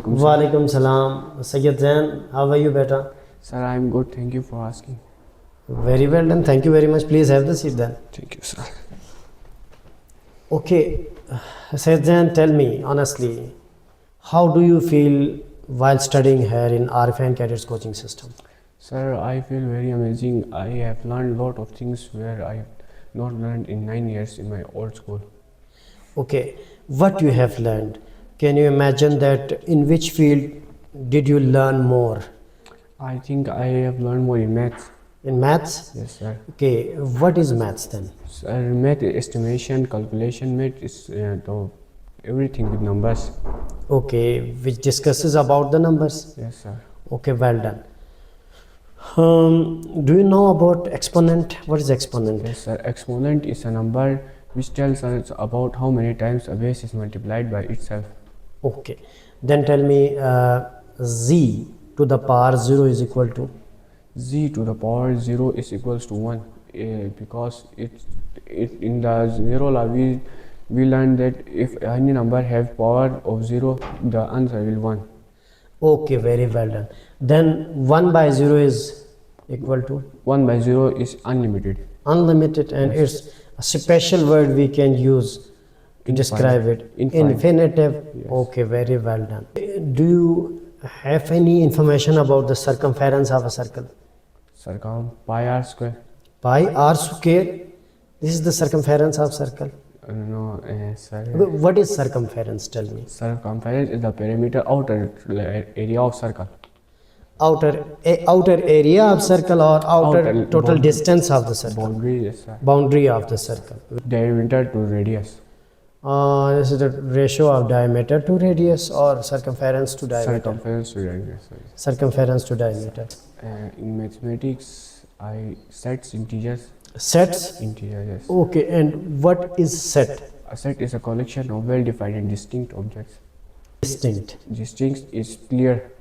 Assalamualaikum sir. Walaikum salam. Sayyid Zain, how are you, beta? Sir, I am good. Thank you for asking. Very well done. Thank you very much. Please have the seat then. Thank you, sir. Okay, Sayyid Zain, tell me honestly, how do you feel while studying here in RFN Cadets coaching system? Sir, I feel very amazing. I have learned a lot of things where I have not learned in 9 years in my old school. Okay, what you have learned? Can you imagine that in which field did you learn more? I think I have learned more in maths. In maths? Yes, sir. Okay, what is maths then? Sir, math is estimation, calculation, math is everything with numbers. Okay, which discusses about the numbers? Yes, sir. Okay, well done. Do you know about exponent? What is exponent? Yes, sir. Exponent is a number which tells us about how many times a base is multiplied by itself. Okay, then tell me z to the power 0 is equal to? Z to the power 0 is equals to 1 because it in the zero law we learned that if any number have power of 0, the answer will 1. Okay, very well done. Then 1 by 0 is equal to? 1 by 0 is unlimited. Unlimited, and it's a special word we can use to describe it. Infinite. Infinitive. Yes. Okay, very well done. Do you have any information about the circumference of a circle? Circum pi r square. Pi r square. This is the circumference of circle. No, sir. What is circumference? Tell me. Circumference is the perimeter outer area of circle. Outer area of circle or outer total boundary. distance of the circle? Boundary, yes, sir. Boundary of the circle. Diameter to radius. This is the ratio of diameter to radius or circumference to diameter? Circumference to radius. Sorry. Circumference to diameter. In mathematics, I sets integers. Sets? Integers, yes. Okay, and what is set? A set is a collection of well-defined and distinct objects. Distinct. Distinct is clear,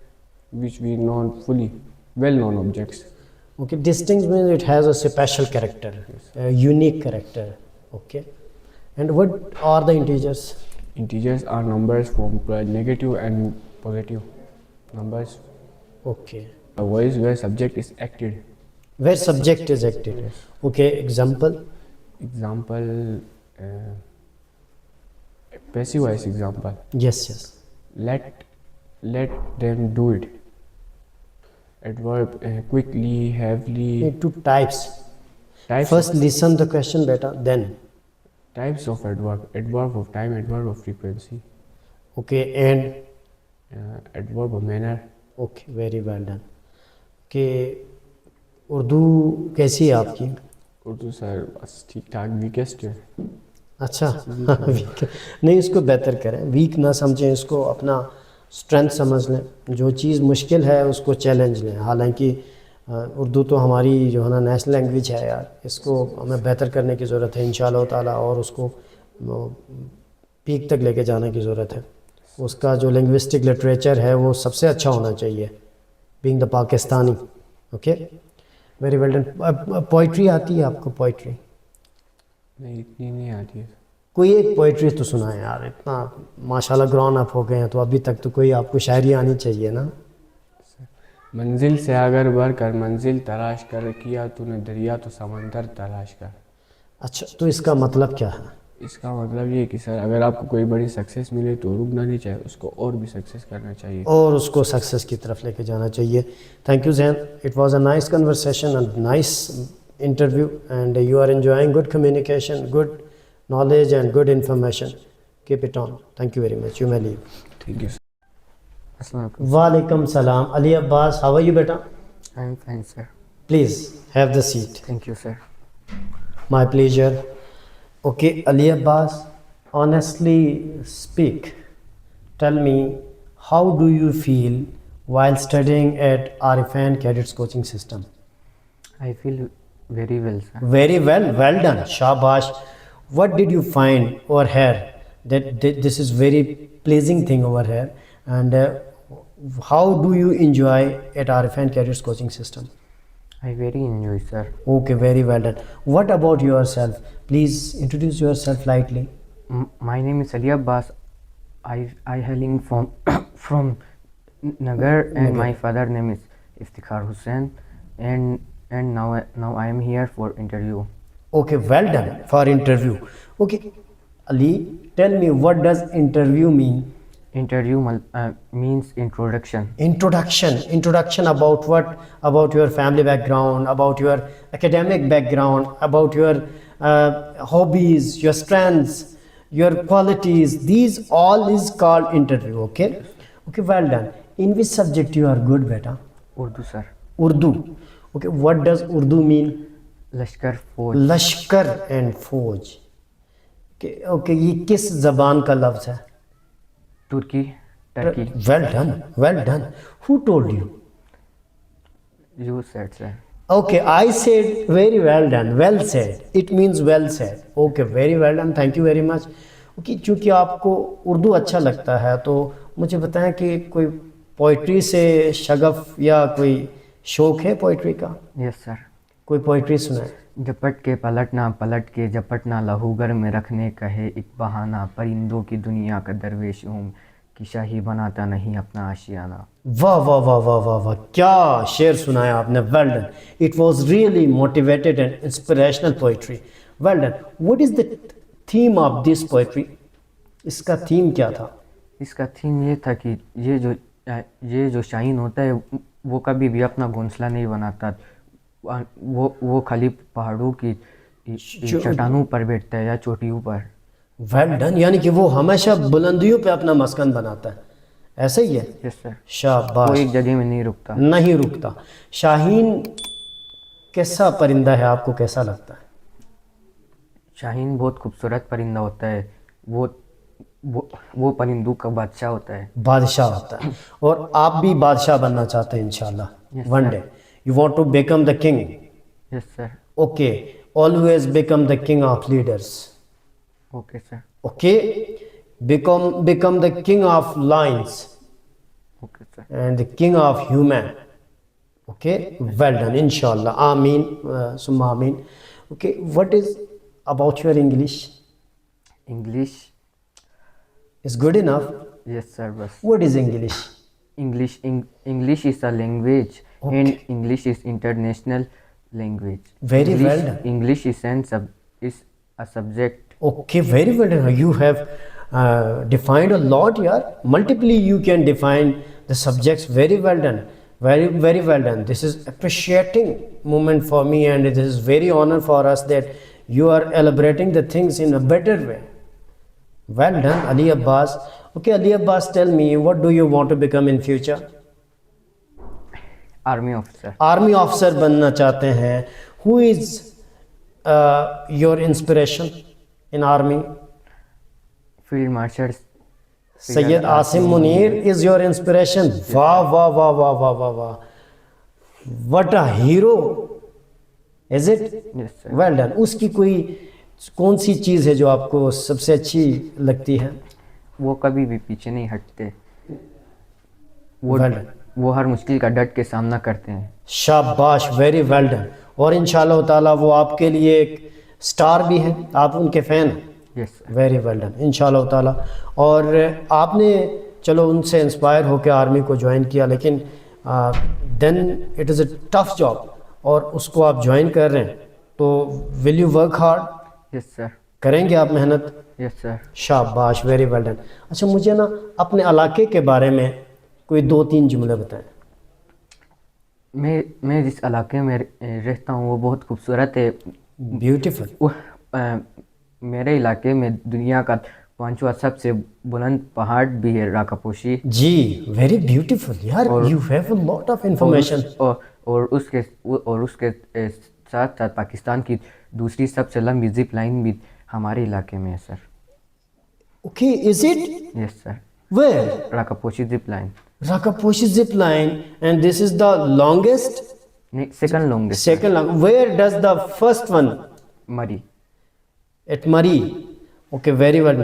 which we know fully, well-known objects. Okay, distinct means it has a special character, a unique character. Okay, and what are the integers? Integers are numbers from negative and positive numbers. Okay, A voice where subject is acted. where subject is acted. Yes. Okay, example. Example, passive voice example. Yes, yes. Let them do it. Adverb, quickly, heavily. Two types. Types First listen the question better, then. Types of adverb. Adverb of time, adverb of frequency, Okay, and adverb of manner. okay, very well done. Okay, Urdu कैसी है आपकी? Urdu sir बस ठीक ठाक weakest है. अच्छा week नहीं, इसको बेहतर करें, वीक ना समझें, इसको अपना स्ट्रेंथ समझ लें. जो चीज़ मुश्किल है उसको चैलेंज लें. हालांकि उर्दू तो हमारी जो है ना नेशनल लैंग्वेज है यार, इसको हमें बेहतर करने की ज़रूरत है इंशाअल्लाह ताला, और उसको पीक तक लेके जाने की ज़रूरत है. उसका जो लिंग्विस्टिक लिटरेचर है वो सबसे अच्छा होना चाहिए, being the Pakistani. Okay, very well done. Poetry आती है आपको? पोइट्री नहीं, इतनी नहीं आती है. कोई एक पोइट्री तो सुनाए यार, इतना माशाल्लाह ग्रॉन अप हो गए हैं तो अभी तक तो कोई आपको शायरी आनी चाहिए ना. मंजिल से अगर बढ़ कर मंजिल तलाश कर, किया तूने दरिया तो समंदर तलाश कर. अच्छा, तो इसका मतलब क्या है? इसका मतलब ये कि सर अगर आपको कोई बड़ी सक्सेस मिले तो रुकना नहीं चाहिए, उसको और भी सक्सेस करना चाहिए और उसको सक्सेस की तरफ लेके जाना चाहिए. Thank you Zain, it was a nice conversation and nice interview and you are enjoying good communication, good knowledge and good information. Keep it on. Thank you very much. You may leave. Thank you, sir. Assalamualaikum. Walaikum salam. Ali Abbas, how are you, beta? I am fine, sir. Please have the seat. Thank you, sir. My pleasure. Okay, Ali Abbas, honestly speak. Tell me, how do you feel while studying at RFN Cadets Coaching System? I feel very well, sir. Very well. Well done. Shabash. What did you find over here that this is very pleasing thing over here, and how do you enjoy at RFN Cadets Coaching System? I very enjoy, sir. Okay, very well done. What about yourself? Please introduce yourself lightly. My name is Ali Abbas. I hailing from Nagar, and my father name is Iftikhar Hussain, and now I am here for interview. Okay, well done for interview. Okay, Ali, tell me what does interview mean? Interview means introduction. Introduction about what? About your family background, about your academic background, about your hobbies, your strengths, your qualities. These all is called interview. Okay, okay, well done. In which subject you are good, beta? Urdu, sir. Urdu. Okay, what does Urdu mean? Lashkar Fauj. Lashkar and फौज. Okay, ये किस जबान का लफ्ज है? Turkey, Turkey. Well done. Who told you? You said, sir. Okay, I said very well done, well said. It means well said. Okay, very well done. Thank you very much. Okay, चूँकि आपको उर्दू अच्छा लगता है तो मुझे बताएं कि कोई पोइट्री से शगफ या कोई शौक है पोइट्री का? Yes, sir. कोई पोइट्री सुनाए. झपट के पलटना, पलट के झपटना, लहूगर में रखने का है एक बहाना, परिंदों की दुनिया का दरवेश हूँ कि शाही बनाता नहीं अपना आशियाना. वाह वाह वाह वाह वाह वाह, क्या शेर सुनाया आपने. Well done. It was really motivated and inspirational poetry. Well done. What is the theme of this poetry? इसका थीम क्या था? इसका थीम ये था कि ये जो शाहीन होता है वो कभी भी अपना घोंसला नहीं बनाता. वो खाली पहाड़ों की चट्टानों पर बैठता है या चोटियों पर. Well done. यानी कि वो हमेशा बुलंदियों पे अपना मस्कन बनाता है, ऐसे ही है? Yes sir. शाबाश. वो एक जगह में नहीं रुकता. नहीं रुकता. शाहीन कैसा परिंदा है, आपको कैसा लगता है? शाहीन बहुत खूबसूरत परिंदा होता है. वो परिंदों का बादशाह होता है. बादशाह होता है. और आप भी बादशाह बनना चाहते हैं इंशाल्लाह Yes, one sir. Day. You want to become the king. Yes sir. Okay, always become the king of leaders. Okay sir. Okay, become the king of lions okay sir. and the king of human. Okay, well done, inshallah. Ameen, summa ameen. Okay, what is about your English? English. Is good enough? Yes sir. बस What is English? English is a language, Okay. and English is international language. Very English, well done. English is is a subject. Okay, very well done. You have defined a lot here. Multiply you can define the subjects. Very well done. Very well done. This is appreciating moment for me, and it is very honor for us that you are elaborating the things in a better way. Well done, Ali Abbas. Okay, Ali Abbas, tell me, what do you want to become in future? Army officer. Army officer बनना चाहते हैं. Who is your inspiration in army? Field marshal Sayyid Asim Munir is your inspiration. Wow, wow, wow, wow, wow, wow, wow. What a hero. Is it? Yes sir. Well done. उसकी कौन सी चीज़ है जो आपको सबसे अच्छी लगती है? वो कभी भी पीछे नहीं हटते. Well done. वो हर मुश्किल का डट के सामना करते हैं. शाबाश, वेरी वेल डन. और इंशाल्लाह ताला वो आपके लिए एक स्टार भी है, आप उनके फैन हैं. Yes sir. Very well done, इंशाल्लाह ताला. और आपने चलो उनसे इंस्पायर होकर आर्मी को ज्वाइन किया, लेकिन then it is a tough job और उसको आप ज्वाइन कर रहे हैं, तो will you work hard? Yes sir. करेंगे आप मेहनत? Yes sir. शाबाश, वेरी वेल डन. अच्छा, मुझे ना अपने इलाके के बारे में कोई 2-3 जुमले बताएं. मैं जिस इलाके में रहता हूँ वो बहुत खूबसूरत है. ब्यूटीफुल. मेरे इलाके में दुनिया का 5वां सबसे बुलंद पहाड़ भी है, राकापोशी. जी, वेरी ब्यूटीफुल यार. You have a lot of information. और उसके साथ साथ पाकिस्तान की दूसरी सबसे लंबी जिप लाइन भी हमारे इलाके में है sir. Okay, is it? Yes sir. Where? Rakaposhi zip line. Rakaposhi zip line, and this is the longest? नहीं, second longest. Second long. Where does the first one? मरी. At Mari. Okay, very well.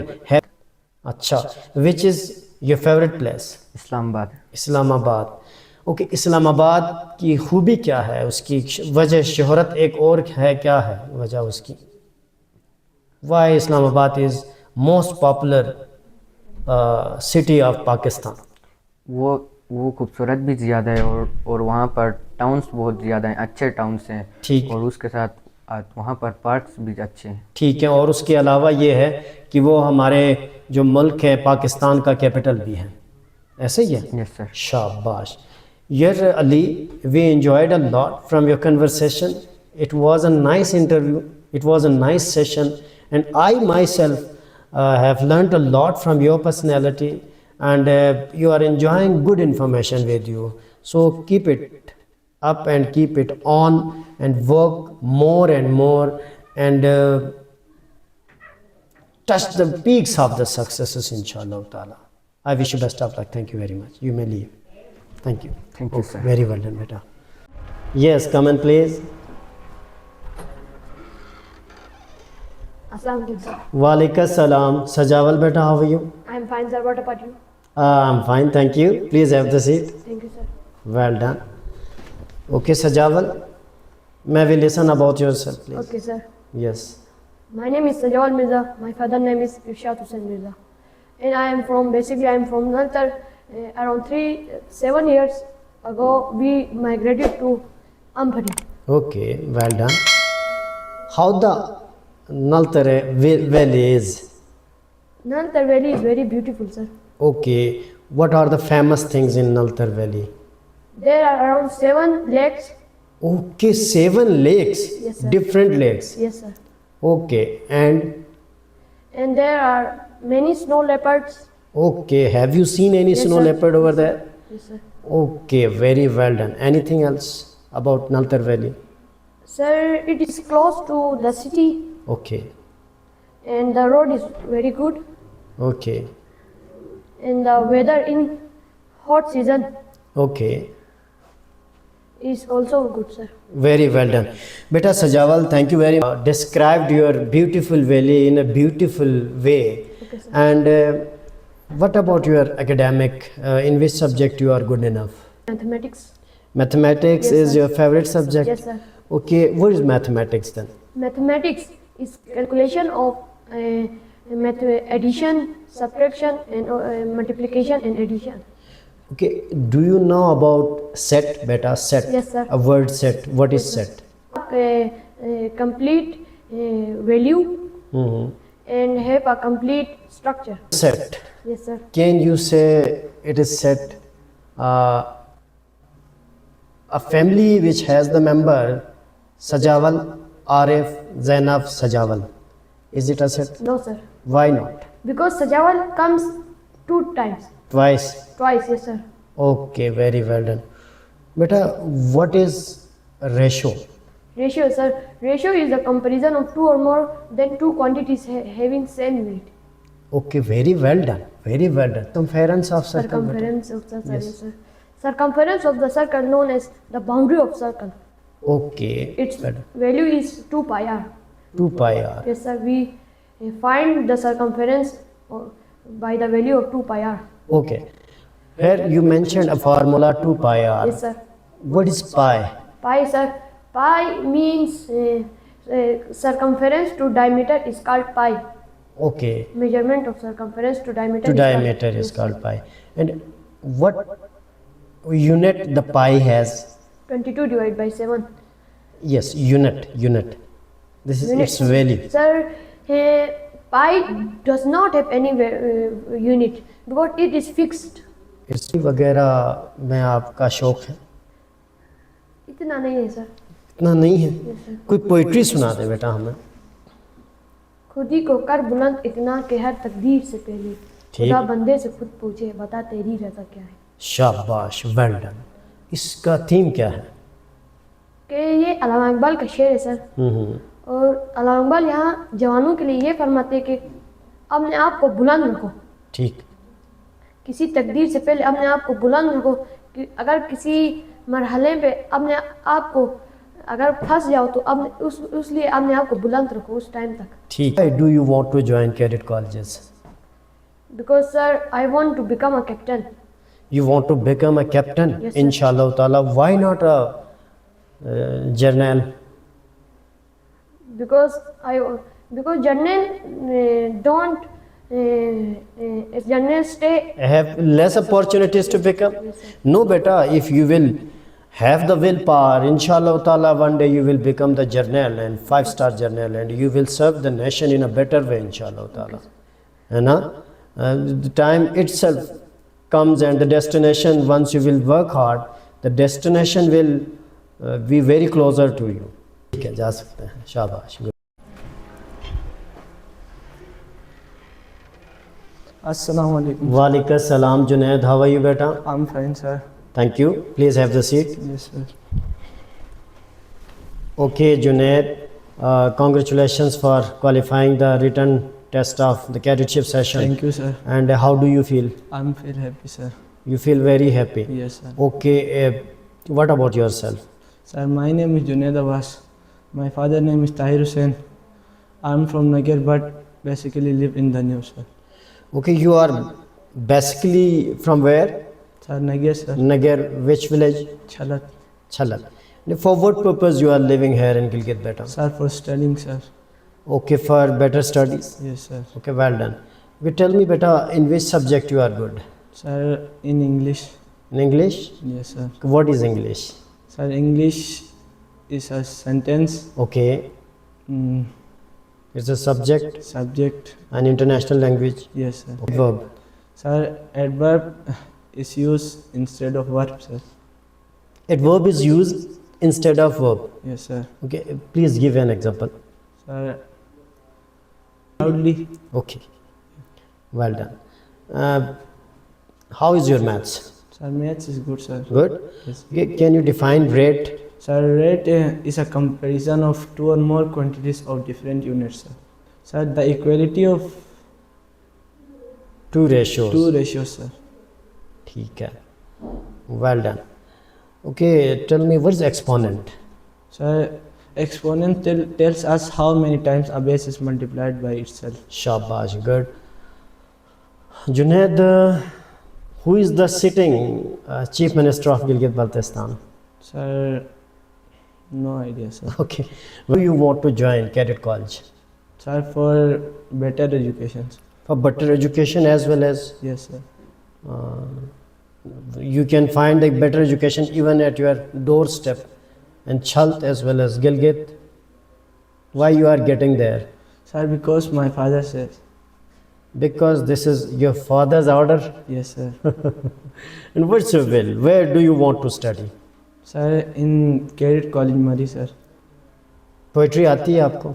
अच्छा, which is your favorite place? Islamabad. Islamabad. Okay, Islamabad की खूबी क्या है, उसकी वजह, शोहरत एक और है, क्या है वजह उसकी? Why Islamabad is most popular city of Pakistan? वो खूबसूरत भी ज़्यादा है और वहाँ पर टाउन्स बहुत ज़्यादा हैं, अच्छे टाउन्स हैं। ठीक। और उसके साथ वहाँ पर पार्क्स भी अच्छे हैं। ठीक है, और उसके अलावा ये है कि वो हमारे जो मुल्क है पाकिस्तान का कैपिटल भी है, ऐसे ही है? Yes sir. शाबाश। यार Ali, we enjoyed a lot from your conversation. It was a nice interview, it was a nice session, and I myself have learned a lot from your personality, and you are enjoying good information with you. So keep it up and keep it on and work more and more, and touch the peaks of the successes, inshallah ta'ala. I wish you best of luck. Thank you very much. You may leave. Thank you. Thank you, sir. Very well done, beta. Yes, come in please. Assalamu alaikum, sir. Walaikum salam. Sajawal beta, how are you? I'm fine, sir. What about you? I'm fine, thank you. Please have the seat. Thank you, sir. Well done. Okay, Sajawal. May we listen about yourself, please? Okay, sir. Yes. My name is Sajawal Mirza. My father name is Irshad Hussain Mirza. And I am from Naltar. Around 7 years ago, we migrated to Ampari. Okay, well done. How the Naltar Valley is? Naltar Valley is very beautiful, sir. Okay, what are the famous things in Naltar Valley? There are around 7 lakes. Okay, 7 lakes. Yes, sir. Different lakes. Yes, sir. Okay, And there are many snow leopards. okay, have you seen any Yes, snow sir. leopard over there? Yes, sir. Okay, very well done. Anything else about Naltar Valley? Sir, it is close to the city Okay, and the road is very good. okay, And the weather in hot season okay. is also good, sir. Very well done. Beta Sajawal, thank you very much. Described your beautiful valley in a beautiful way. Okay, sir. And what about your academic? In which subject you are good enough? Mathematics. Mathematics Yes, is sir. your favorite subject? Yes, sir. Okay, what is mathematics then? Mathematics is calculation of addition, subtraction, and multiplication and addition. Okay, do you know about set, beta? Set. Yes, sir. A word set. What is set? Complete value Mhm. and have a complete structure. Set. Yes, sir. Can you say it is set a family which has the member Sajawal, Arif, Zainab, Sajawal? Is it a set? No, sir. Why not? Because Sajawal comes 2 times. Twice. Twice, yes, sir. Okay, very well done. Beta, what is ratio? Ratio, sir. Ratio is the comparison of 2 or more than 2 quantities having same unit. Okay, very well done. Very well done. Circumference of circle. beta. Circumference of the circle, Yes. yes, sir. Circumference of the circle known as the boundary of circle. Okay. Its well done. value is 2 pi r. 2 pi r. Yes, sir. We find the circumference by the value of 2 pi r. Okay. Here you mentioned a formula 2 pi r. Yes, sir. What is pi? Pi, sir. Pi means circumference to diameter is called pi. Okay. Measurement of circumference to diameter. To diameter is called pi. And what unit the pi has? 22 divided by 7. Yes, unit. This is its value. Sir, pi does not have any unit because it is fixed. इसी वगैरह में आपका शौक है? इतना नहीं है, sir. इतना नहीं है? Yes, sir. कोई पोइट्री सुना दे बेटा हमें. खुद ही को कर बुलंद इतना कि हर तकदीर से पहले ठीक. खुदा बंदे से खुद पूछे बता तेरी रजा क्या है. शाबाश, वेल डन. इसका थीम क्या है? कि ये अल्लामा इकबाल का शेर है, सर. और अल्लामा इकबाल यहाँ जवानों के लिए ये फरमाते कि अपने आप को बुलंद रखो. ठीक. किसी तकदीर से पहले अपने आप को बुलंद रखो कि अगर किसी मरहले पे अपने आप को अगर फंस जाओ तो अपने उस लिए अपने आप को बुलंद रखो उस टाइम तक. ठीक. Do you want to join cadet colleges? Because sir, I want to become a captain. You want to become a captain? Yes, sir. Inshallah ta'ala. Why not a journal? Because general don't if general stay, have less opportunities to become? No beta, if you will have the willpower, inshallah ta'ala, one day you will become the journal and 5-star journal, and you will serve the nation in a better way, inshallah ta'ala. And the time itself comes, and the destination, once you will work hard, the destination will be very closer to you. ठीक है, जा सकते हैं, शाबाश. Assalamu alaikum. Walaikum salam, Junaid, how are you beta? I'm fine, sir. Thank you, please have the seat. Yes, sir. Okay, Junaid, congratulations for qualifying the written test of the cadetship session. Thank you, sir. And how do you feel? I'm feel happy, sir. You feel very happy? Yes, sir. Okay, what about yourself? Sir, my name is Junaid Abbas. My father name is Tahir Hussain. I'm from Nagar, but basically live in Dhanyu, sir. Okay, you are basically from where? Sir, Nagar, sir. Nagar, which village? Chalat. Chalat. For what purpose you are living here in Gilgit beta? Sir, for studying, sir. Okay, for better studies. Yes, sir. Okay, well done. Okay, tell me beta, in which subject you are good? Sir, in English. In English? Yes, sir. What is English? Sir, English is a sentence, Okay, it's a subject, subject. an international language. Yes, sir. Verb. Sir, adverb is used instead of verb, sir. Adverb is used instead of verb. Yes, sir. Okay, please give an example. Sir, proudly. Okay, well done. How is your maths? Sir, maths is good, sir. Good. Yes. Okay, can you define rate? Sir, rate is a comparison of two or more quantities of different units, sir. Sir, the equality of Two ratios. two ratios, sir. ठीक है. Well done. Okay, tell me what is exponent? Sir, exponent tells us how many times a base is multiplied by itself. Shabash, good. Junaid, who is the sitting Chief Minister of Gilgit-Baltistan? Sir, no idea, sir. Okay, where you want to join cadet college? Sir, for better education. For better education as well as Yes, sir. you can find a better education even at your doorstep, and Chalt as well as Gilgit. Why you are getting there? Sir, because my father says. Because this is your father's order. Yes, sir. And what's your will? Where do you want to study? Sir, in Cadet College, Mari, sir. Poetry आती है आपको?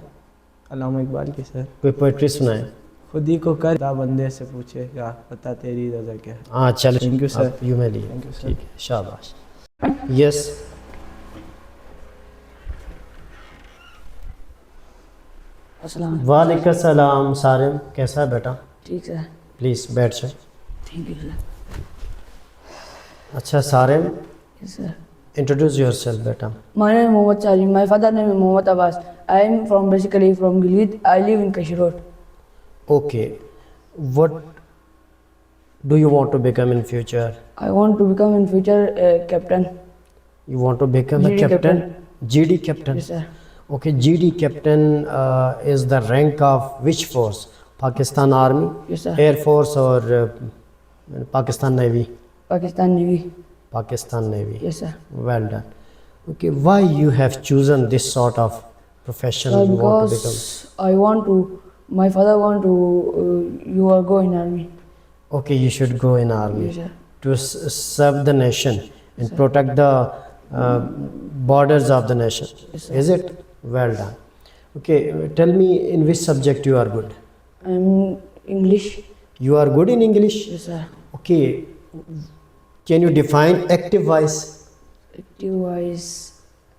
अल्लामा इकबाल की, sir. कोई poetry सुनाए? खुद ही को कर दा बंदे से पूछेगा पता तेरी रजा क्या है. हाँ चलो. Thank you, sir. You may leave. Thank you, sir. ठीक है, शाबाश. यस. अस्सलाम वालेकुम सलाम. सारिम, कैसा है बेटा? ठीक सर. प्लीज बैठ जाए. Thank you sir. अच्छा Sarim, yes sir. Introduce yourself बेटा. My name is Mohammad Salim. My father name is Mohammad Abbas. I am basically from Gilgit. I live in Kashi Road. Okay, what do you want to become in future? I want to become in future a captain. You want to become a GD captain? captain. GD captain. Yes sir. Okay, GD captain is the rank of which force? Pakistan Army, Yes sir. Air Force, or Pakistan Navy? Pakistan Navy. Pakistan Navy. Yes sir. Well done. Okay, why you have chosen this sort of profession Sir, you want to become? because I want to. My father want to. You are go in army. Okay, you should go in army Yes sir. to serve the nation and protect the borders of the nation. Yes, sir. Is it? Well done. Okay, tell me in which subject you are good. I am English. You are good in English? Yes sir. Okay, can you define active voice? Active voice.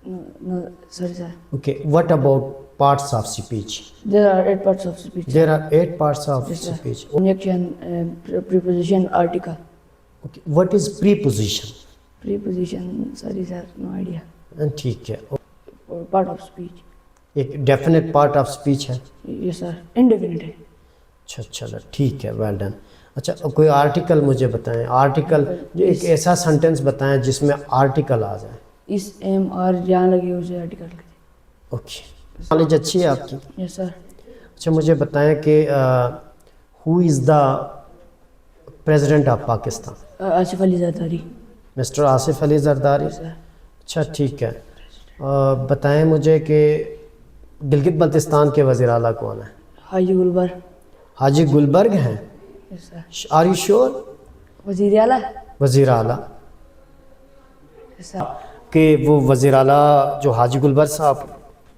No, sorry sir. Okay, what about parts of speech? There are 8 parts of speech. There are 8 parts of Yes, sir. speech. Conjunction, preposition, article. Okay, what is preposition? Preposition, sorry sir, no idea. And ठीक है, Or part of speech. एक definite part of speech है. Yes sir. Indefinite. अच्छा चलो ठीक है, well done. अच्छा, कोई आर्टिकल मुझे बताएं. आर्टिकल जो एक ऐसा सेंटेंस बताएं जिसमें आर्टिकल आ जाए. इस एम और जहाँ लगे उसे आर्टिकल लिखिए. ओके, नॉलेज अच्छी है आपकी. Yes sir. अच्छा, मुझे बताएं कि who is the president of Pakistan? Asif Ali Zardari. Mister Asif Ali Zardari. अच्छा ठीक है। बताएं मुझे कि गिलगित बल्तिस्तान के वज़ीर आला कौन है? हाजी गुलबर। हाजी गुलबर्ग हैं? Yes sir. Are you sure? वजीर आला। वज़ीर आला यस सर। कि वो वज़ीर आला जो हाजी गुलबर्ग साहब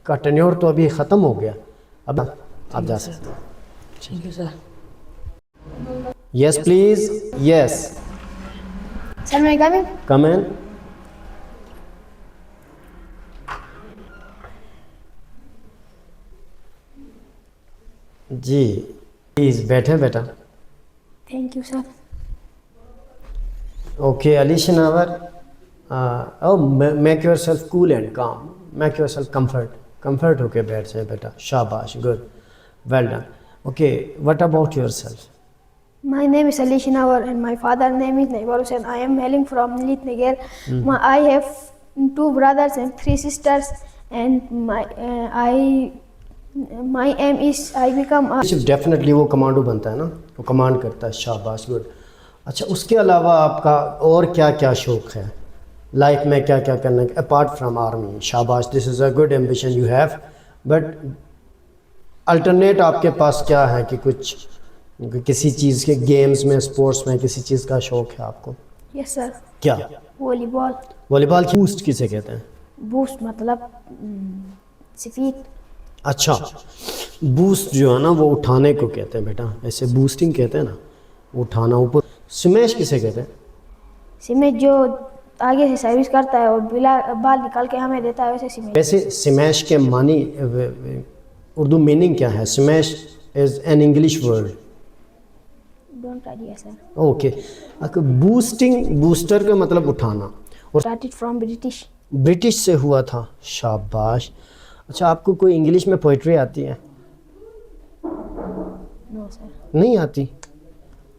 का टेन्योर तो अभी ख़त्म हो गया, अब आप जा सकते हैं। Thank you sir. Yes please. Yes Sir, may I come in? Come in. जी प्लीज़ बैठें बेटा। Thank you, sir. Okay Ali Shanawar, make yourself cool and calm, make yourself comfort होके बैठ जाए बेटा। शाबाश, good, well done. Okay, what about yourself? My name is Ali Shinawar and my father's name is Naibal Hussain. I am hailing from Lit Niger. I have 2 brothers and 3 sisters, and my aim is I become a definitely वो commando बनता है ना, वो command करता है। शाबाश, good. अच्छा, उसके अलावा आपका और क्या क्या शौक़ है लाइफ में? क्या क्या करना है अपार्ट फ्राम आर्मी? शाबाश, this is a good ambition you have, but alternate आपके पास क्या है कि कुछ किसी चीज़ के गेम्स में, स्पोर्ट्स में किसी चीज़ का शौक़ है आपको? yes sir. क्या? Volleyball. वॉलीबॉल बूस्ट किसे कहते हैं? Boost मतलब speed. अच्छा, बूस्ट जो है ना वो उठाने को कहते हैं बेटा, ऐसे बूस्टिंग कहते हैं ना, उठाना ऊपर। स्मैश किसे कहते हैं? सिमेज जो आगे से सर्विस करता है और बाल निकाल के हमें देता है, वैसे सिमेज। वैसे स्मैश के मानी उर्दू मीनिंग क्या है? Smash is an English word. Don't idea sir. Okay, boosting, booster का मतलब उठाना, और स्टार्टेड फ्रॉम ब्रिटिश। ब्रिटिश से हुआ था। शाबाश। अच्छा, आपको कोई इंग्लिश में पोइट्री आती है? No sir. नहीं आती?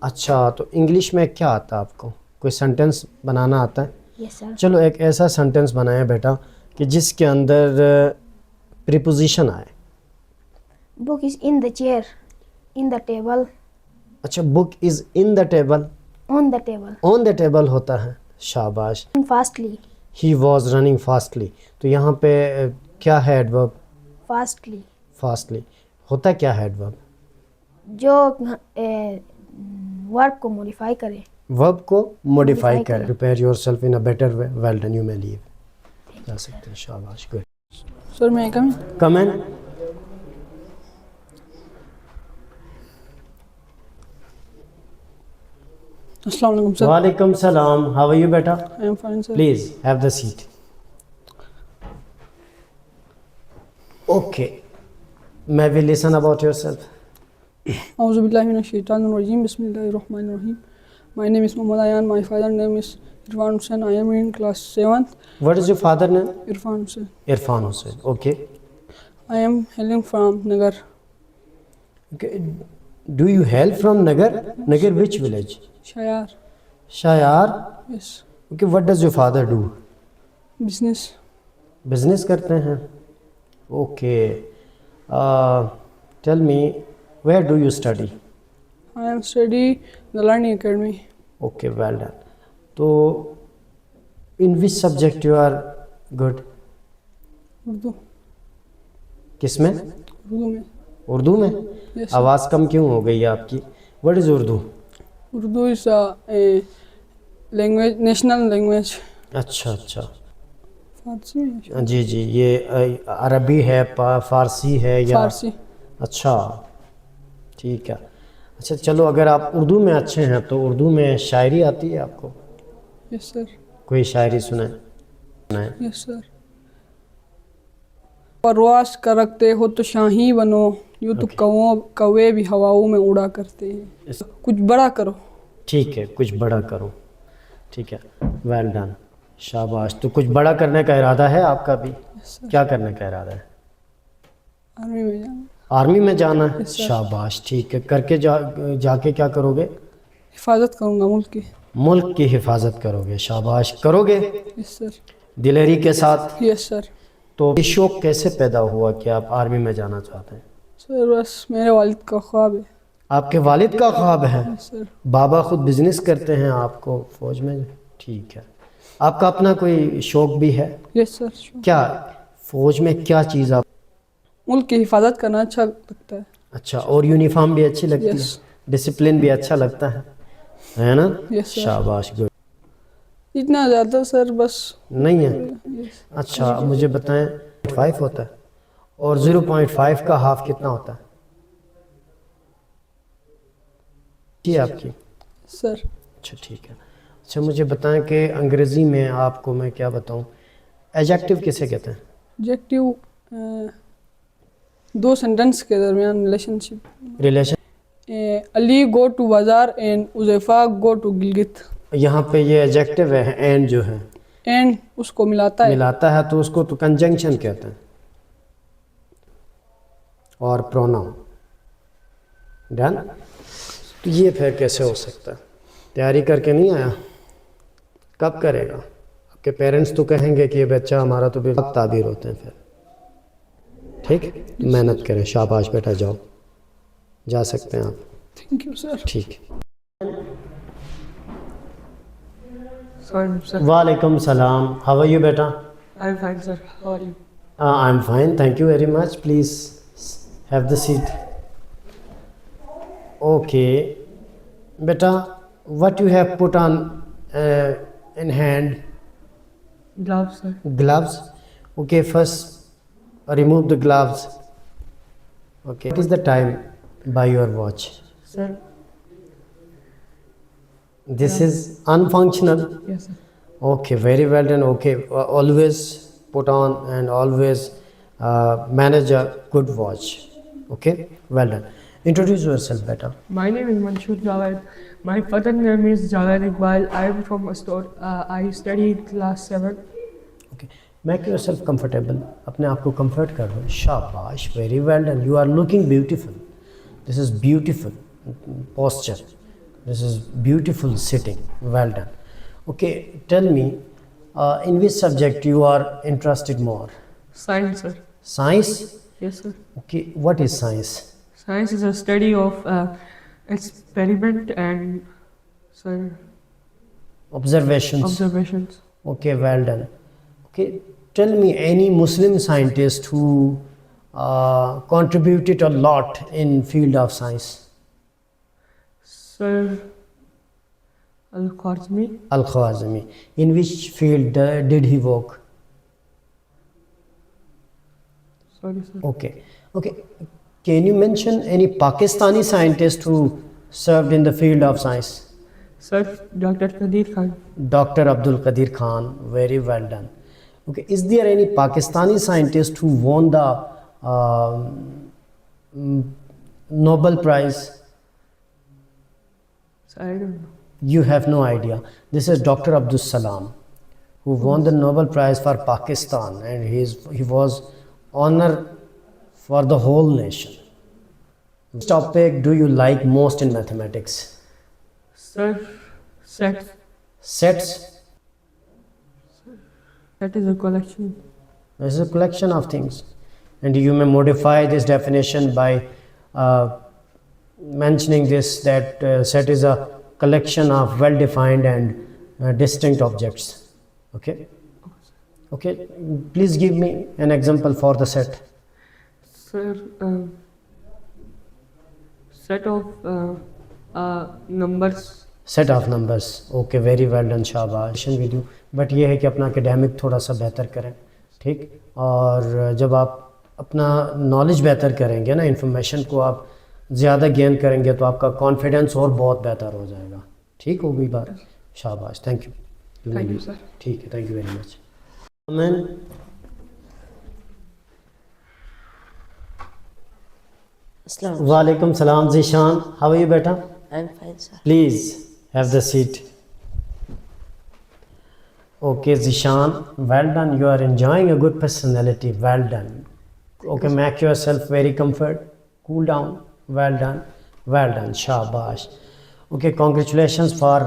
अच्छा, तो इंग्लिश में क्या आता है आपको? कोई सेंटेंस बनाना आता है? Yes sir. चलो एक ऐसा सेंटेंस बनाएं बेटा कि जिसके अंदर प्रीपोजिशन आए। Book is in the chair, in the table, अच्छा, book is in the table, on the table, on the table होता है। शाबाश। Fastly. He was running fastly, तो यहाँ पे क्या है एडवर्ब? फास्टली। फास्टली होता क्या है एडवर्ब? जो वर्ब को मॉडिफाई करे। वर्ब को मॉडिफाई Modify कर। करें। Prepare yourself in a better way, well done, you may leave. जा सकते हैं। शाबाश, गुड। सर मैं कम। कम इन। अस्सलाम वालेकुम सर। वालेकुम सलाम, हाउ आर यू बेटा? I am fine sir. Please have the seat. Okay, may we listen about yourself? औज़ु बिल्लाहि मिनश शैतानिर रजीम, बिस्मिल्लाहिर रहमानिर रहीम। My name is Mohammad Ayan, my father name is Irfan Hussain, I am in class 7th। What is your father name? Irfan Hussain. Irfan Hussain. Okay, I am hailing from Nagar. Do you hail from Nagar? Nagar which village? Shayar. Shayar. Yes. Okay, what does your father do? Business. Business करते हैं। Okay, tell me where do you study? I am study the learning academy. Okay, well done. तो in which subject you are good? Urdu. किस में? उर्दू में। उर्दू में? Yes, आवाज़ कम क्यों हो गई है आपकी? What is Urdu? Urdu is a language, national language. अच्छा अच्छा, फारसी में। जी जी, ये अरबी है, फ़ारसी है या? फारसी। अच्छा, ठीक है। अच्छा चलो, अगर आप उर्दू में अच्छे हैं तो उर्दू में शायरी आती है आपको? Yes sir. कोई शायरी सुनाए। Yes sir. परवास कर रखते हो तो शाही बनो, यूँ तो कौवे भी हवाओं में उड़ा करते हैं। कुछ बड़ा करो। ठीक है, कुछ बड़ा करो। ठीक है, वेल डन, शाबाश। तो कुछ बड़ा करने का इरादा है आपका भी? क्या करने का इरादा है? आर्मी में जाना। आर्मी में जाना है? Yes, sir. शाबाश, ठीक है। करके जाके क्या करोगे? हिफाजत करूँगा मुल्क की। मुल्क की हिफाजत करोगे। शाबाश, करोगे यस सर। दिलेरी के साथ। Yes sir. तो ये शौक़ कैसे पैदा हुआ कि आप आर्मी में जाना चाहते हैं? सर बस मेरे वालिद का ख्वाब है। आपके वालिद का ख्वाब है? सर बाबा खुद बिजनेस करते हैं, आपको फौज में? ठीक है। आपका अपना कोई शौक भी है? यस सर क्या फौज में क्या चीज़ आप? मुल्क की हिफाजत करना अच्छा लगता है। अच्छा, और यूनिफॉर्म भी अच्छी लगती Yes. है, डिसिप्लिन भी अच्छा लगता है ना? Yes, sir. शाबाश, गुड। इतना ज़्यादा सर बस नहीं है? yes. अच्छा, अब मुझे बताएं, 5 होता है और 0.5 का हाफ कितना होता है? जी आपकी? सर अच्छा, ठीक है। अच्छा, मुझे बताएं कि अंग्रेज़ी में आपको मैं क्या बताऊं, एडजेक्टिव किसे कहते हैं? ऑब्जेक्टिव दो सेंटेंस के दरमियान relationship. Relation. Ali go to bazaar and Uzaifa go to Gilgit. यहाँ पे ये एडजेक्टिव है, एंड जो है एंड उसको मिलाता है। मिलाता है तो उसको तो कंजंक्शन कहते हैं, और प्रोनाउन। डन? तो ये फिर कैसे हो सकता है? तैयारी करके नहीं आया? कब करेगा? आपके पेरेंट्स तो कहेंगे कि ये बच्चा हमारा तो बेवकूफ़ ताबीर होते हैं फिर। ठीक, मेहनत करें। शाबाश बेटा, जाओ, जा सकते हैं आप। Thank you sir. ठीक। Sorry, sir. वालेकुम सलाम। हाउ आर यू बेटा? I'm fine, sir. How are you? I am fine, thank you very much. Please have the seat. Okay बेटा, what you have put on in hand? Gloves, sir. Gloves. Okay, first remove the gloves. Okay, what is the time by your watch? Sir. This is unfunctional. Yes, sir. Okay, very well done. Okay, always put on and always manage a good watch. Okay, well done. Introduce yourself better. My name is Mansur Javed. My father name is Javed Iqbal. I am from Astor. I study in class 7. Okay, make yourself comfortable. अपने आप को comfort करो। शाबाश, very well done. You are looking beautiful. This is beautiful posture. This is beautiful sitting. Well done. Okay, tell me, in which subject you are interested more? Science, sir. Science? Yes, sir. Okay, what is science? Science is a study of experiment and, sir, Observations. observations. Okay, well done. Okay, tell me any Muslim scientist who contributed a lot in field of science. Sir, Al-Khwarizmi. Al-Khwarizmi. In which field did he work? Sorry, sir. Okay, okay. Can you mention any Pakistani scientist who served in the field of science? Sir, Dr. Qadir Khan. Dr. Abdul Qadir Khan. Very well done. Okay, is there any Pakistani scientist who won the Nobel Prize? Sir, I don't know. You have no idea. This is Dr. Abdul Salam, who won the Nobel Prize for Pakistan, and he was honor for the whole nation. Which topic do you like most in mathematics? Sir, sets. Sets. That is a collection. This is a collection of things, and you may modify this definition by mentioning this, that set is a collection of well-defined and distinct objects. Okay. Okay. Please give me an example for the set. Sir, set of numbers. Set of numbers. Okay, very well done, शाबाश with you. But ये है कि अपना academic थोड़ा सा बेहतर करें, ठीक. और जब आप अपना नॉलेज बेहतर करेंगे ना, इन्फॉर्मेशन को आप ज़्यादा गेन करेंगे, तो आपका कॉन्फिडेंस और बहुत बेहतर हो जाएगा. ठीक हो गई बात? शाबाश, thank you. Thank you, sir. ठीक है, thank you very much. Man Assalamu वालेकुम सलाम. ज़ीशान, हाउ आर यू बेटा? I'm fine, sir. Please have the seat. Okay, Zishan, well done. You are enjoying a good personality. Well done. Okay, make yourself very comfort. Cool down. Well done. Well done. Shabash. Okay, congratulations for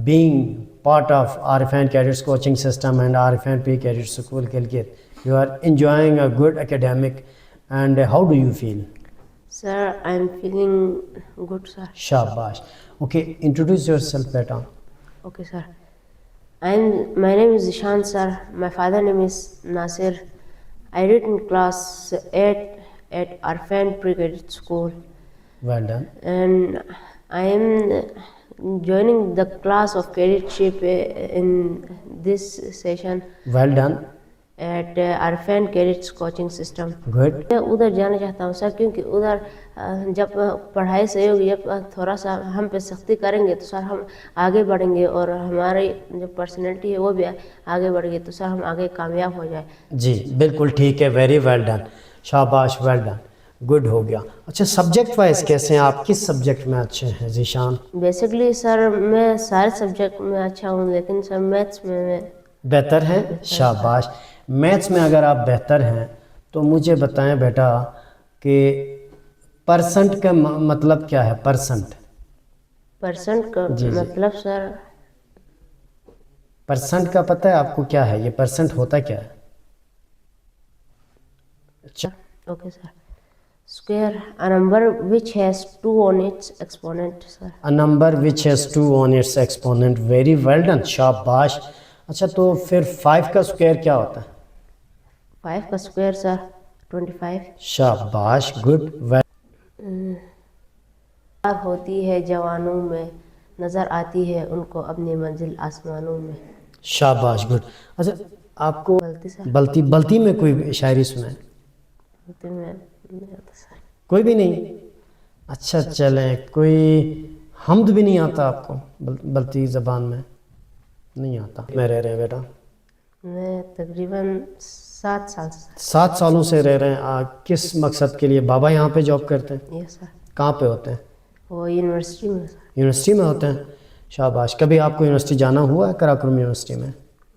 being part of RFN Cadets coaching system and RFN P Cadet School Gilgit. You are enjoying a good academic. And how do you feel? Sir, I'm feeling good, sir. शाबाश. Okay, introduce yourself बेटा. Okay, sir. My name is Ishan, sir. My father name is Nasir. I read in class 8 at Arfan Pre-Cadet School, Well done. and I am joining the class of cadetship in this session Well done. at Arfan Cadets Coaching System. Good. मैं उधर जाना चाहता हूँ sir, क्योंकि उधर जब पढ़ाई से होगी, जब थोड़ा सा हम पे सख्ती करेंगे तो सर हम आगे बढ़ेंगे, और हमारी जो पर्सनैलिटी है वो भी आगे बढ़ेगी, तो सर हम आगे कामयाब हो जाए. जी बिल्कुल ठीक है. Very well done. शाबाश. Well done. गुड हो गया. अच्छा, सब्जेक्ट वाइज कैसे हैं आप? किस सब्जेक्ट में अच्छे हैं जीशान? बेसिकली सर मैं सारे सब्जेक्ट में अच्छा हूँ, लेकिन सर मैथ्स में मैं बेहतर हैं. शाबाश. मैथ्स में अगर आप बेहतर हैं तो मुझे बताएं बेटा कि परसेंट का मतलब क्या है? परसेंट का जी। मतलब सर परसेंट का पता है आपको क्या है? ये परसेंट होता क्या है? अच्छा, okay sir. Square a number which has 2 on its exponent, sir. a number which has 2 on its exponent. very well done. शाबाश. अच्छा, तो फिर 5 का स्क्वायर क्या होता है? 5 का स्क्वायर सर 25. शाबाश. गुड. वेल. होती है जवानों में, नजर आती है उनको अपनी मंजिल आसमानों में. शाबाश. गुड. अच्छा, आपको गलती सर, बल्ती बल्ती में कोई शायरी सुनाए? गलती में नहीं आता सर. कोई भी नहीं? अच्छा चले, कोई हम्द भी नहीं आता आपको? बल्ती ज़बान में नहीं आता? में रह रहे हैं बेटा? मैं तकरीबन 7 साल से. 7 सालों से रह रहे हैं. किस मकसद के लिए? बाबा यहाँ पे जॉब करते हैं? Yes sir. कहाँ पे होते हैं? वो यूनिवर्सिटी में सर. यूनिवर्सिटी में होते हैं. शाबाश. कभी आपको यूनिवर्सिटी जाना हुआ है? कराकुरम यूनिवर्सिटी में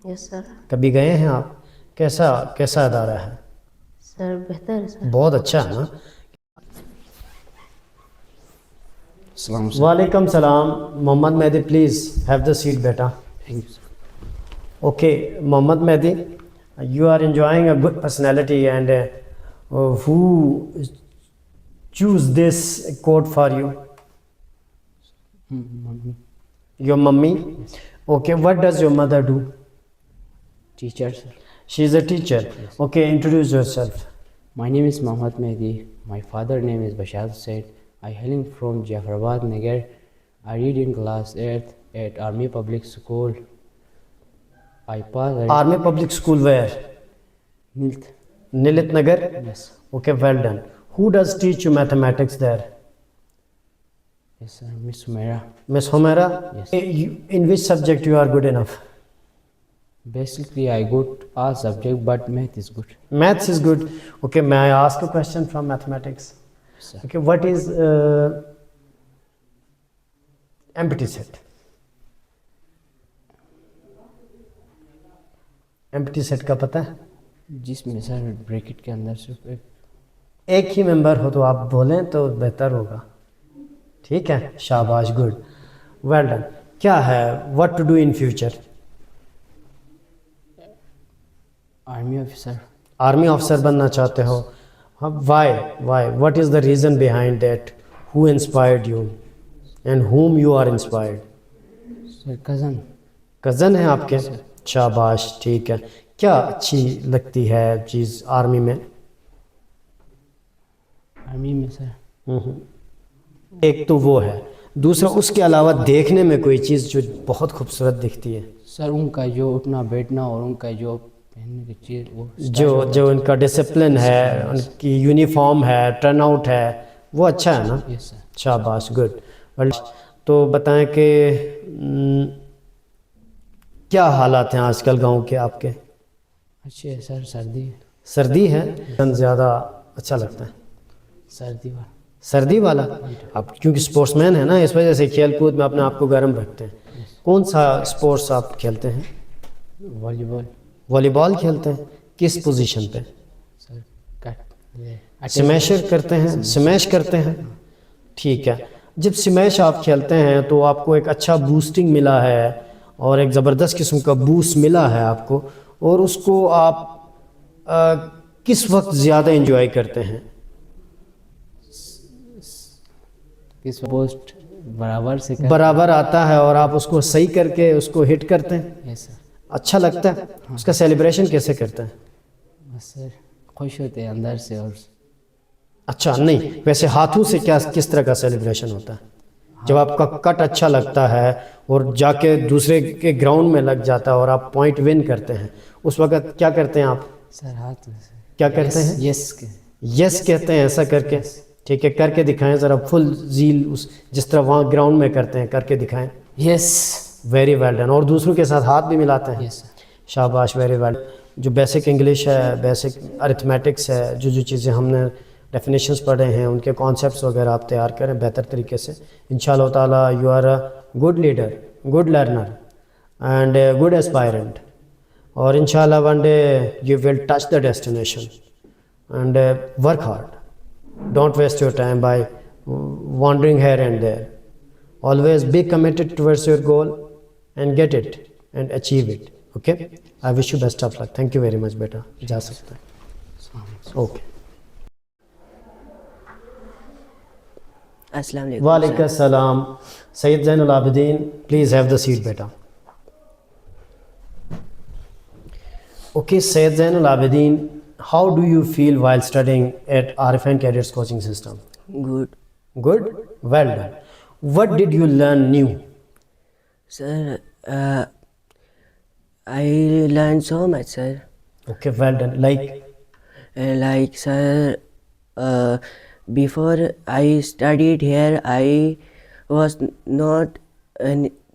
यस सर. कभी गए हैं आप? कैसा अदारा है? सर बेहतर है सर. बहुत अच्छा है ना. Salam. वालेकुम सलाम. Mohammad Mehdi, please have the seat बेटा. Thank you. Okay, Mohammad Mehdi, you are enjoying a good personality, and who choose this quote for you? Mummy. Your mummy? Okay, what does your mother do? Teacher, sir. She is a teacher. Okay, introduce yourself. My name is Mohammad Mehdi. My father name is Bashar Said. I hailing from Jafarabad, Nagar. I read in class 8 at Army Public School. I passed Army Public School where? Nilt. Nilit Nagar? Yes. Okay, well done. Who does teach you mathematics there? Yes, sir. Miss Sumaira. Miss Homera? Yes. In which subject you are good enough? Basically, I good all subject, but math is good. Maths is good. Okay, may I ask a question from mathematics? Sir. Okay, what is empty set? empty set का पता है? जिसमें sir bracket के अंदर सिर्फ एक ही member हो तो आप बोलें तो बेहतर होगा. ठीक है. शाबाश. गुड. Well done. क्या है what to do in future? Army officer. Army officer बनना चाहते हो? Why what is the reason behind that? Who inspired you and whom you are inspired? Sir cousin. Cousin है आपके? शाबाश. ठीक है. क्या अच्छी लगती है चीज़ आर्मी में? आर्मी में सर एक तो वो है, दूसरा उसके अलावा देखने में कोई चीज़ जो बहुत खूबसूरत दिखती है? सर उनका जो उठना बैठना और उनका जो पहनने की चीज़ वो जो उनका डिसिप्लिन है, उनकी यूनिफॉर्म है, टर्न आउट है, वो अच्छा है ना? Yes sir. शाबाश. गुड. तो बताएं कि क्या हालात हैं आजकल गांव के आपके? अच्छे है सर. सर्दी है? ज़्यादा अच्छा लगता है सर्दी वाला? आप क्योंकि स्पोर्ट्समैन है ना, इस वजह से खेल कूद में अपने आप को गर्म रखते हैं. कौन सा स्पोर्ट्स आप खेलते हैं? वॉलीबॉल. वॉलीबॉल खेलते हैं? किस पोजीशन पे? सर कट स्मैशर करते हैं? स्मैश करते हैं. ठीक है. जब स्मैश आप खेलते हैं तो आपको एक अच्छा बूस्टिंग मिला है और एक ज़बरदस्त किस्म का बूस्ट मिला है आपको, और उसको आप किस वक्त ज़्यादा एंजॉय करते हैं? किस पोस्ट बराबर से कर। बराबर आता है और आप उसको सही करके उसको हिट करते हैं, यस सर। अच्छा लगता है। उसका सेलिब्रेशन कैसे करते हैं? बस सर खुश होते हैं अंदर से। और अच्छा नहीं, वैसे हाथों से क्या किस तरह का सेलिब्रेशन होता है? जब आपका कट अच्छा लगता है और जाके दूसरे के ग्राउंड में लग जाता है और आप पॉइंट विन करते हैं, उस वक्त क्या करते हैं आप? सर हाथ में से क्या करते हैं? यस यस कहते हैं, ऐसा करके। ठीक है, करके दिखाएं ज़रा फुल जील, उस जिस तरह वहाँ ग्राउंड में करते हैं करके दिखाएं। Yes very well done. और दूसरों के साथ हाथ भी मिलाते हैं? Yes sir. शाबाश, वेरी वेल। जो बेसिक इंग्लिश है, बेसिक अरिथमेटिक्स है, जो चीज़ें हमने डेफिनेशंस पढ़े हैं, उनके कॉन्सेप्ट्स वगैरह आप तैयार करें बेहतर तरीके से। इंशाल्लाह ताला you are a good leader, good learner and good aspirant. और इंशाल्लाह one day you will touch the destination and work hard. Don't waste your time by wandering here and there. Always be committed towards your goal and get it and achieve it. Okay? I wish you best of luck. Thank you very much, beta. जा सकते हैं। Okay. अस्सलाम वालेकुम। वालेकुम सलाम। Sayyid Zainul Abidin, please have the seat, beta. Okay, Sayyid Zainul Abidin, how do you feel while studying at RFN Cadets Coaching System? Good. Good? Well done. What did you learn new? Sir, I learned so much, sir. Okay, well done. Like, sir, before I studied here, I was not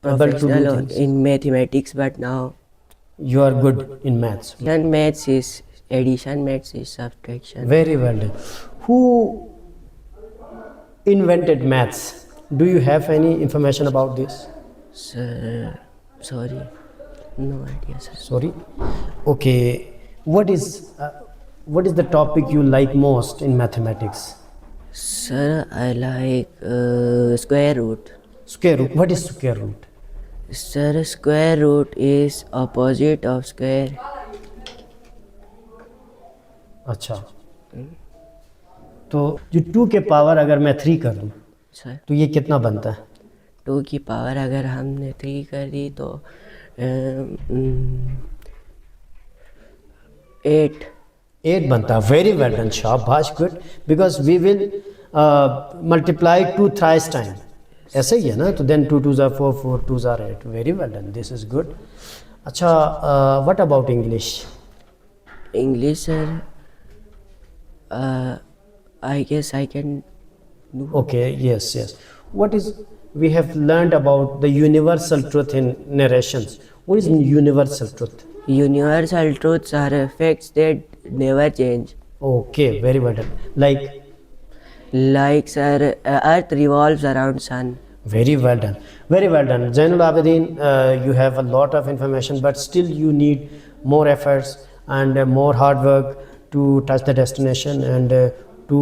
professional things. in mathematics, but now You are good in maths. and maths is addition, maths is subtraction. Very well done. Who invented maths? Do you have any information about this? Sir, sorry, no idea, sir. Sorry. Okay. What is the topic you like most in mathematics? Sir, I like square root. Square root. What is square root? Sir, square root is opposite of square. अच्छा, तो जो 2 के power अगर मैं 3 कर दूं sir, तो ये कितना बनता है? 2 की पावर अगर हमने 3 कर दी तो 8 बनता है। वेरी वेल डन, शाबाश, good. Because we will multiply 2 thrice time, ऐसे ही है ना? तो then 2 2s are 4, 4 2s are 8। Very well done, this is good. अच्छा, what about English? English, sir, I guess I can do. Okay, yes, yes. What is, we have learned about the universal truth in narrations. What is universal truth? Universal truths are facts that never change. Okay, very well done. Like, sir, Earth revolves around sun. Very well done. Very well done. Zainul Abidin, you have a lot of information, but still you need more efforts and more hard work to touch the destination and to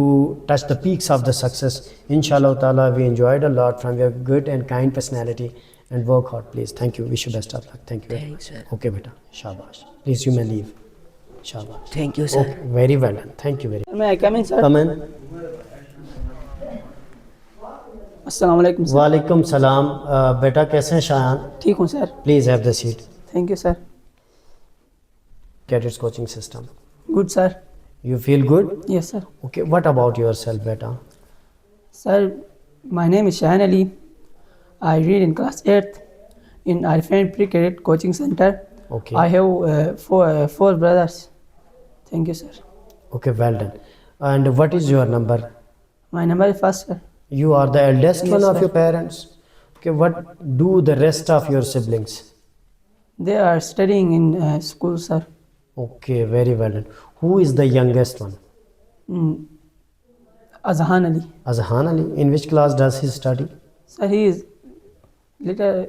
touch the peaks of the success. Inshallah ta'ala, we enjoyed a lot from your good and kind personality, and work hard, please. Thank you. Wish you best of luck. Thank you very Thanks, much. sir. Okay, beta. Shabash. Please, you may leave. Shabash. Thank you, sir. Okay, very well done. Thank you very much. May I come in, sir? Come in. अस्सलाम वालेकुम sir. वालेकुम सलाम। बेटा कैसे हैं शायान? ठीक हूँ sir. Please have the seat. Thank you sir. Cadets Coaching System. Good sir. You feel good? Yes sir. Okay, what about yourself, beta? Sir, my name is Shahan Ali. I read in class 8th in Arifan Pre-Cadet Coaching Center. Okay. I have four brothers. Thank you, sir. Okay, well done. And what is your number? My number is first, sir. You are the eldest Yes, one of sir. your parents. Okay, what do the rest of your siblings? They are studying in school, sir. Okay, very well done. Who is the youngest one? Azhan Ali. Azhan Ali. In which class does he study? Sir, he is little.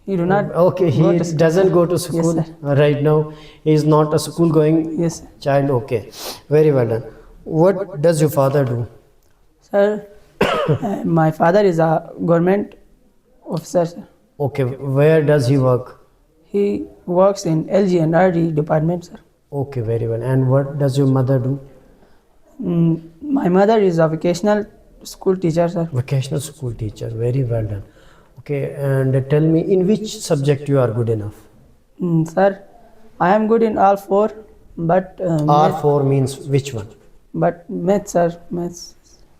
He do not. Okay, go he to school, doesn't sir. go to school Yes, sir. right now. He is not a school going Yes, sir. child. Okay, very well done. What does your father do? Sir, my father is a government officer, sir. Okay, where does he work? He works in LG and RD department, sir. Okay, very well. And what does your mother do? My mother is a vocational school teacher, sir. Vocational school teacher. Very well done. Okay, and tell me, in which subject you are good enough? Sir, I am good in all four, but R4 means which one? but maths, sir, maths.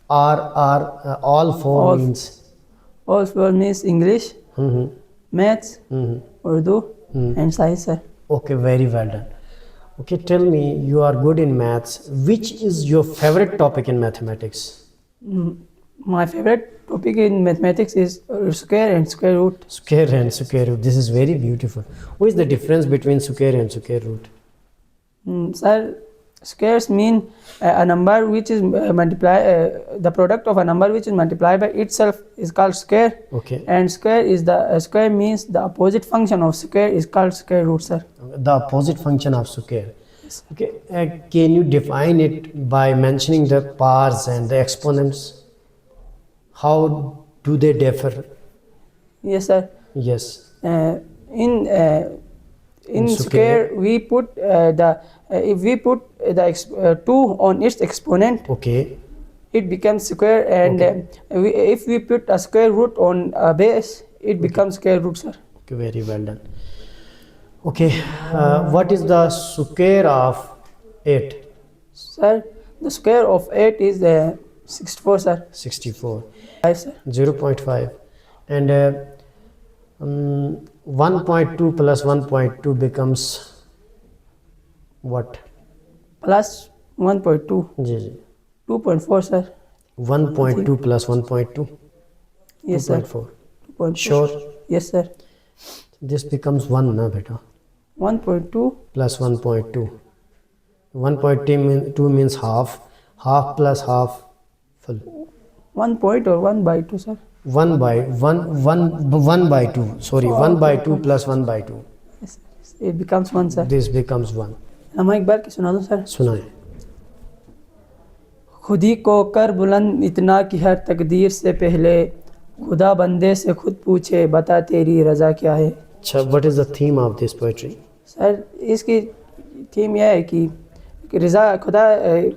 All four All. means. All four means English, Mhm. maths, Mhm. Urdu, and science, sir. Okay, very well done. Okay, tell me, you are good in maths. Which is your favorite topic in mathematics? My favorite topic in mathematics is square and square root. Square and square root. This is very beautiful. What is the difference between square and square root? Sir, squares mean a number which is the product of a number which is multiplied by itself is called square. Okay. And square is the square means the opposite function of square is called square root, sir. The opposite function of square. Okay. Can you define it by mentioning the powers and the exponents? How do they differ? Yes, sir. Yes. In square we put if we put the 2 on its exponent, Okay. it becomes square, and if we put a square root on a base, it becomes square root, sir. Okay, very well done. Okay. What is the square of 8? Sir, the square of 8 is 64, sir. 64. 5, sir. 0.5. And 1.2 plus 1.2 becomes what? Plus 1.2, जी जी 2.4, sir. 1.2 plus 1.2. Yes, sir. 2.4. 2.4. Sure. Yes, sir. This becomes 1 na beta. 1.2 Plus 1.2. 1.2 means half. Half plus half full. 1 point or 1 by 2, sir. 1 by 2. Sorry, 1 by 2 plus 1 by 2. Yes, it becomes 1, sir. This becomes 1. हम एक बार की सुना दूं, sir. सुनाए. खुद ही को कर बुलंद इतना कि हर तकदीर से पहले खुदा बंदे से खुद पूछे बता तेरी रजा क्या है. अच्छा, what is the theme of this poetry? Sir, इसकी थीम यह है कि रजा खुदा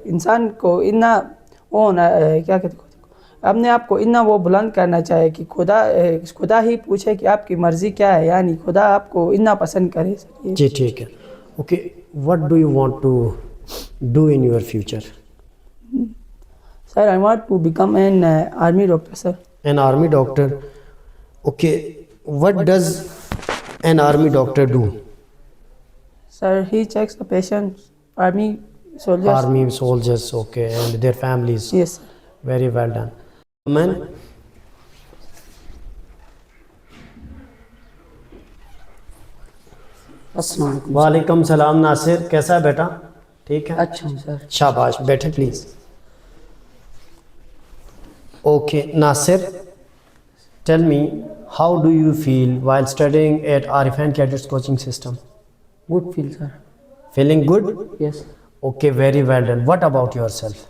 इंसान को इतना वो होना क्या कहते हैं, अपने आप को इतना वो बुलंद करना चाहे कि खुदा ही पूछे कि आपकी मर्ज़ी क्या है, यानी खुदा आपको इतना पसंद करे, सर. जी ठीक है. Okay, what do you want to do in your future? Sir, I want to become an army doctor, sir. An army doctor. Okay, what does an army doctor do? Sir, he checks the patients, army soldiers. Army soldiers, okay, and their families. Yes, sir. Very well done. Man. वालेकुम सलाम नासिर, कैसा है बेटा? ठीक है. अच्छा हूँ sir. शाबाश, बैठे please. Okay, Nasir, tell me, how do you feel while studying at Arifan Cadets coaching system? Good feel, sir. Feeling good? Yes. Okay, very well done. What about yourself?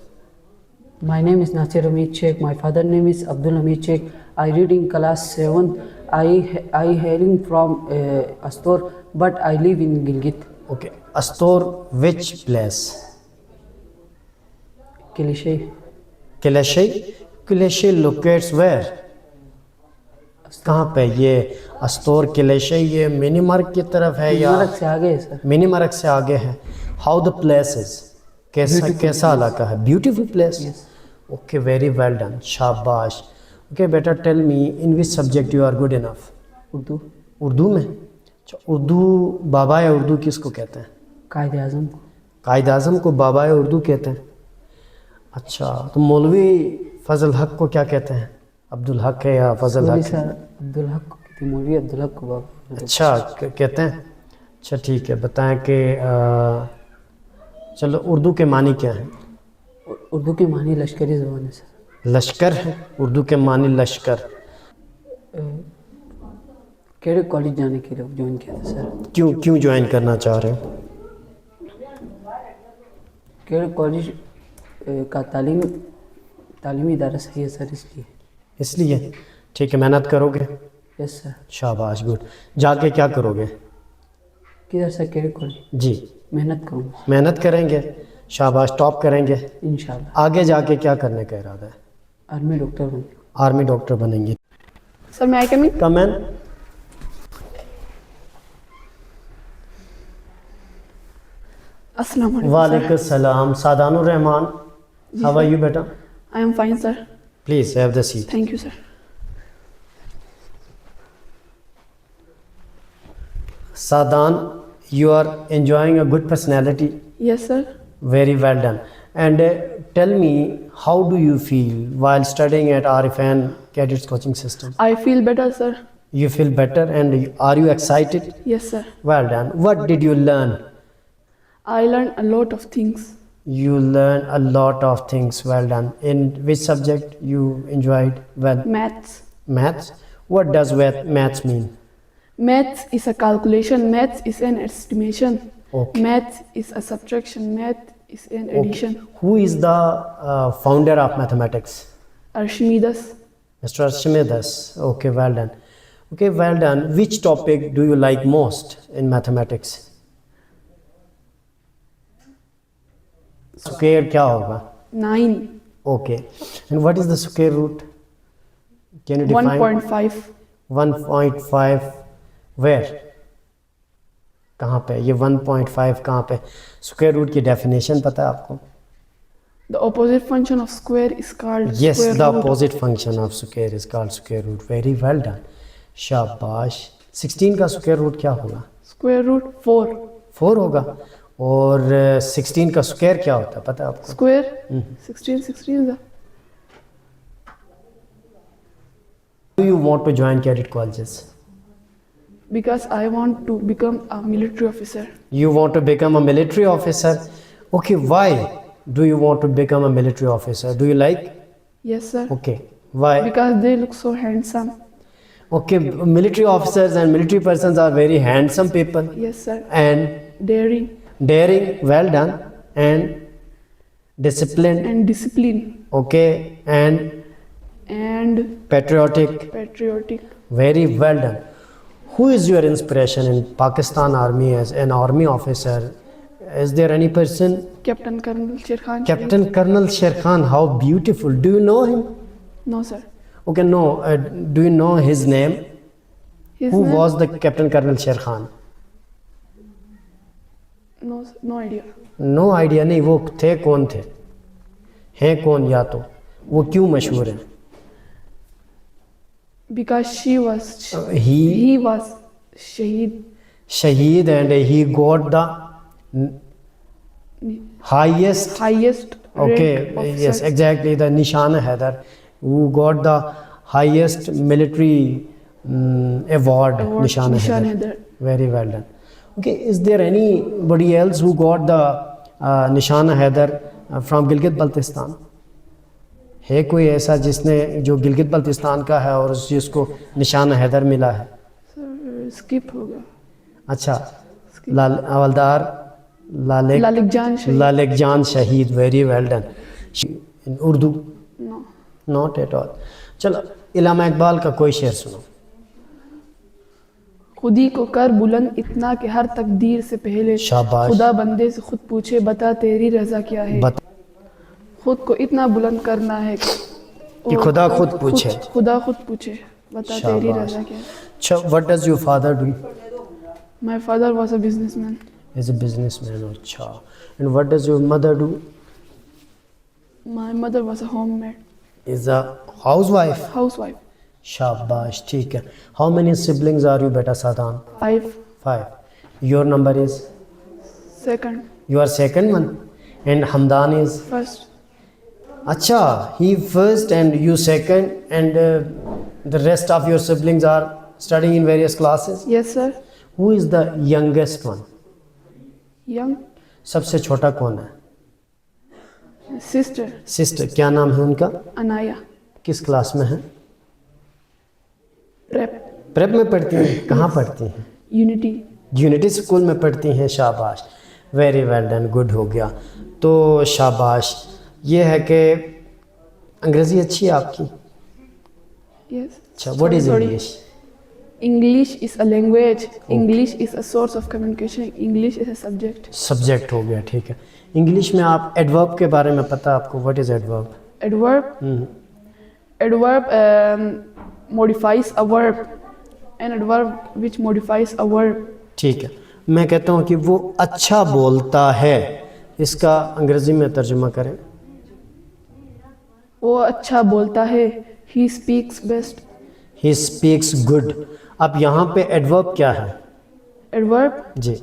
My name is Nasir Hamid Sheikh. My father name is Abdul Hamid Sheikh. I read in class 7. I hailing from Astor, but I live in Gilgit. Okay, Astor, which place? Kilishe. Kilashe? Kilashe locates where? कहाँ पे ये अस्तोर किलेशे ये mini मार्ग की तरफ है या मार्ग से आगे है सर. मिनी मार्ग से आगे है. हाउ द प्लेस इज, कैसा इलाका है? Beautiful place. Okay, very well done, शाबाश. ओके बेटा, tell me, in which subject you are good enough? Urdu. Urdu में? अच्छा, उर्दू बाबा या उर्दू किसको कहते हैं? कायदे आज़म को. कायद आज़म को बाबा या उर्दू कहते हैं. अच्छा, तो मौलवी फजल हक को क्या कहते हैं? अब्दुल हक है या फजल हक? सर अब्दुल हक को कहते हैं, मौलवी अब्दुल हक को बाबा. अच्छा, कहते हैं. अच्छा ठीक है, बताएं कि चलो उर्दू के मानी क्या हैं? उर्दू की मानी लश्करी ज़बान है सर. लश्कर है. उर्दू के मानी लश्कर. केड़े कॉलेज जाने के लिए ज्वाइन किया था सर? क्यों ज्वाइन करना चाह रहे हो? केड़े कॉलेज का तालीमी इदारा सही है सर, इसलिए. ठीक है, मेहनत करोगे? Yes sir. शाबाश, गुड. जाके क्या करोगे? किधर सर? केड़े कॉलेज? जी, मेहनत करूँगा. मेहनत करेंगे. शाबाश, टॉप करेंगे इंशाल्लाह. आगे जाके क्या करने का इरादा है? आर्मी डॉक्टर बन आर्मी डॉक्टर बनेंगे। Sir, may I come in? Come in. Assalamu alaikum. वालेकुम सलाम। सादानुर रहमान, हाउ आर यू बेटा? I am fine, sir. Please have the seat. Thank you, sir. Sadan, you are enjoying a good personality. Yes, sir. Very well done. And tell me, how do you feel while studying at RFN Cadets Coaching System? I feel better, sir. You feel better and are you excited? Yes, sir. Well done. What did you learn? I learned a lot of things. You learned a lot of things. Well done. In which subject you enjoyed well? Maths. Maths. What does maths mean? Maths is a calculation. Maths is an estimation. Okay. Maths is a subtraction. Math is an addition. Who is the founder of mathematics? Archimedes. Mr. Archimedes. Okay, well done. Okay, well done. Which topic do you like most in mathematics? Square क्या होगा? 9. Okay. And what is the square root? Can you define? 1.5. 1.5 where? कहाँ पे? ये 1.5 कहाँ पे? Square root की definition पता है आपको? The opposite function of square is called Yes, square the root. opposite function of square is called square root. Very well done. शाबाश। 16 का square root क्या होगा? Square root 4. 4 होगा। और 16 का square क्या होता है पता है आपको? Square 16. 16 is a Do you want to join cadet colleges? because I want to become a military officer. You want to become a military officer? Okay, why do you want to become a military officer? Do you like? Yes, sir. Okay, why? Because they look so handsome. Okay, military officers and military persons are very handsome people Yes, sir. and Daring daring, well done, and disciplined, and discipline okay, and and patriotic. patriotic. Very well done. Who is your inspiration in Pakistan Army as an army officer? Is there any person? Captain Colonel Sher Khan. Captain Colonel Sher Khan, how beautiful. Do you know him? No, sir. Okay, no. Do you know his name? His Who name? was the Captain Colonel Sher Khan? No, sir. No idea. No idea नहीं वो थे कौन थे हैं कौन या तो वो क्यों मशहूर हैं Because he he was Shaheed. Shaheed and he got the highest Highest okay rank officer. yes exactly the Nishan Haider who got the highest military award Nishan Nishan Haider. Haider. Very well done. Okay, is there anybody else who got the Nishan Haider from Gilgit Baltistan? है कोई ऐसा जिसने जो गिलगित बल्तिस्तान का है और जिसको निशान हैदर मिला है? Sir, skip हो गया. अच्छा, हवलदार लालिक जान शहीद. Very well done. In Urdu? No. Not at all. चलो, इलामा इकबाल का कोई शेर सुनो. खुदी को कर बुलंद इतना कि हर तकदीर से पहले शाबाश. खुदा बंदे से खुद पूछे बता तेरी रजा क्या है. खुद को इतना बुलंद करना है कि खुदा खुद पूछे. खुदा खुद पूछे बता तेरी रजा क्या है. अच्छा, what does your father do? My father was a businessman. Is a businessman. अच्छा. And what does your mother do? My mother was a homemaid. Is a housewife. Housewife. शाबाश, ठीक है. How many siblings are you बेटा Sadan? 5. 5. Your number is? Second. You are second one and Hamdan is First. Acha, he first and you second and the rest of your siblings are studying in various classes. Yes, sir. Who is the youngest one? Young सबसे छोटा कौन है? sister sister. क्या नाम है उनका? Anaya. किस class में है? Prep. प्रेप में पढ़ती हैं. कहाँ पढ़ती हैं? Unity. यूनिटी स्कूल में पढ़ती हैं. शाबाश. Very well done. गुड हो गया. तो शाबाश. ये है कि अंग्रेज़ी अच्छी है आपकी? Yes. अच्छा. What is Sorry. English? English is a language. English is a source of communication. English is a subject. Subject हो गया. ठीक है. इंग्लिश में आप एडवर्ब के बारे में पता है आपको? What is adverb? Adverb. adverb modifies a verb. An adverb which modifies a verb. ठीक है, मैं कहता हूँ कि वो अच्छा बोलता है, इसका अंग्रेज़ी में तर्जुमा करें। वो अच्छा बोलता है, he speaks best. He speaks good. अब यहाँ पे एडवर्ब क्या है? Adverb. जी,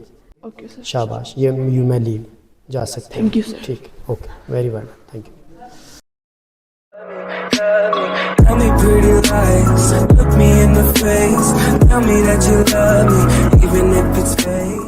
Okay sir. शाबाश, ये यू may लीव, जा सकते हैं। Thank you sir. ठीक, okay, very well, thank you. Tell me pretty lies, look me in the face, tell me that you love me, even if it's fake.